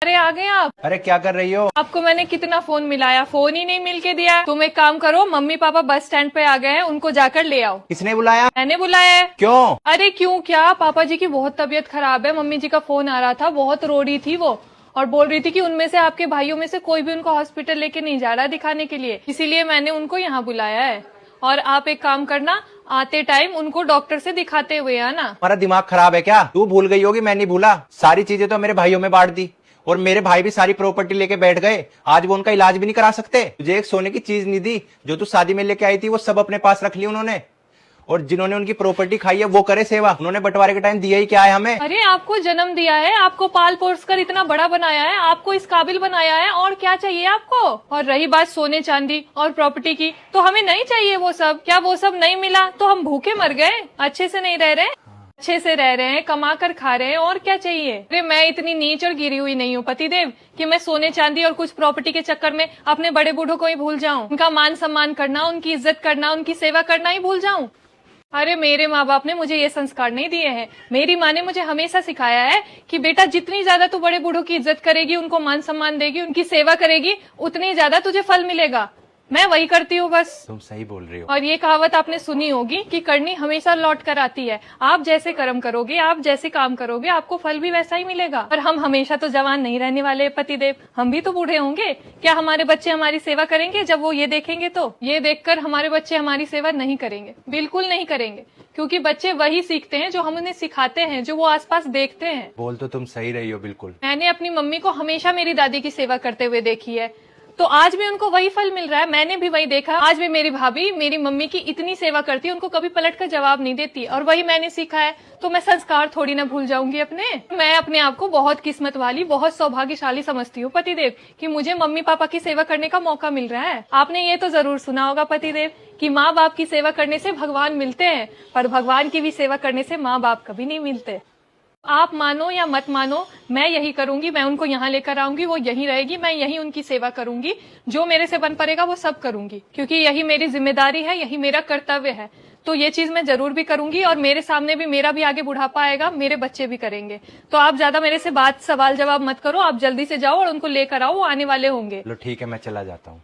अरे आ गए आप। अरे क्या कर रही हो? आपको मैंने कितना फोन मिलाया, फोन ही नहीं मिल के दिया। तुम एक काम करो, मम्मी पापा बस स्टैंड पे आ गए हैं, उनको जाकर ले आओ। किसने बुलाया? मैंने बुलाया है। क्यों? अरे क्यों क्या, पापा जी की बहुत तबीयत खराब है। मम्मी जी का फोन आ रहा था, बहुत रो रही थी वो, और बोल रही थी कि उनमें से आपके भाइयों में से कोई भी उनको हॉस्पिटल लेके नहीं जा रहा दिखाने के लिए, इसीलिए मैंने उनको यहाँ बुलाया है। और आप एक काम करना, आते टाइम उनको डॉक्टर से दिखाते हुए आना। हमारा दिमाग खराब है क्या? तू भूल गई होगी, मैं नहीं भूला। सारी चीजें तो मेरे भाइयों में बांट दी, और मेरे भाई भी सारी प्रॉपर्टी लेके बैठ गए। आज वो उनका इलाज भी नहीं करा सकते। तुझे एक सोने की चीज नहीं दी, जो तू शादी में लेके आई थी, वो सब अपने पास रख ली उन्होंने। और जिन्होंने उनकी प्रॉपर्टी खाई है वो करे सेवा। उन्होंने बंटवारे के टाइम दिया ही क्या है हमें? अरे आपको जन्म दिया है, आपको पाल पोस कर इतना बड़ा बनाया है, आपको इस काबिल बनाया है, और क्या चाहिए आपको? और रही बात सोने चांदी और प्रॉपर्टी की, तो हमें नहीं चाहिए वो सब। क्या वो सब नहीं मिला तो हम भूखे मर गए? अच्छे से नहीं रह रहे? अच्छे से रह रहे हैं, कमा कर खा रहे हैं, और क्या चाहिए? अरे मैं इतनी नीच और गिरी हुई नहीं हूँ पतिदेव कि मैं सोने चांदी और कुछ प्रॉपर्टी के चक्कर में अपने बड़े बूढ़ों को ही भूल जाऊं, उनका मान सम्मान करना, उनकी इज्जत करना, उनकी सेवा करना ही भूल जाऊं। अरे मेरे माँ बाप ने मुझे ये संस्कार नहीं दिए हैं। मेरी माँ ने मुझे हमेशा सिखाया है कि बेटा जितनी ज्यादा तू बड़े बूढ़ों की इज्जत करेगी, उनको मान सम्मान देगी, उनकी सेवा करेगी, उतनी ज्यादा तुझे फल मिलेगा। मैं वही करती हूँ बस। तुम सही बोल रही हो। और ये कहावत आपने सुनी होगी कि करनी हमेशा लौट कर आती है। आप जैसे कर्म करोगे, आप जैसे काम करोगे, आपको फल भी वैसा ही मिलेगा। और हम हमेशा तो जवान नहीं रहने वाले पतिदेव, हम भी तो बूढ़े होंगे। क्या हमारे बच्चे हमारी सेवा करेंगे? जब वो ये देखेंगे तो ये देखकर हमारे बच्चे हमारी सेवा नहीं करेंगे, बिल्कुल नहीं करेंगे, क्योंकि बच्चे वही सीखते हैं जो हम उन्हें सिखाते हैं, जो वो आसपास देखते हैं। बोल तो तुम सही रही हो बिल्कुल। मैंने अपनी मम्मी को हमेशा मेरी दादी की सेवा करते हुए देखी है, तो आज भी उनको वही फल मिल रहा है। मैंने भी वही देखा। आज भी मेरी भाभी मेरी मम्मी की इतनी सेवा करती है, उनको कभी पलट कर जवाब नहीं देती, और वही मैंने सीखा है। तो मैं संस्कार थोड़ी ना भूल जाऊंगी अपने। मैं अपने आप को बहुत किस्मत वाली, बहुत सौभाग्यशाली समझती हूँ पतिदेव कि मुझे मम्मी पापा की सेवा करने का मौका मिल रहा है। आपने ये तो जरूर सुना होगा पतिदेव कि माँ बाप की सेवा करने से भगवान मिलते हैं, पर भगवान की भी सेवा करने से माँ बाप कभी नहीं मिलते। आप मानो या मत मानो, मैं यही करूंगी। मैं उनको यहाँ लेकर आऊंगी, वो यहीं रहेगी, मैं यहीं उनकी सेवा करूंगी। जो मेरे से बन पड़ेगा वो सब करूंगी, क्योंकि यही मेरी जिम्मेदारी है, यही मेरा कर्तव्य है। तो ये चीज मैं जरूर भी करूंगी, और मेरे सामने भी मेरा भी आगे बुढ़ापा आएगा, मेरे बच्चे भी करेंगे। तो आप ज्यादा मेरे से बात सवाल जवाब मत करो, आप जल्दी से जाओ और उनको लेकर आओ, वो आने वाले होंगे। चलो ठीक है, मैं चला जाता हूँ।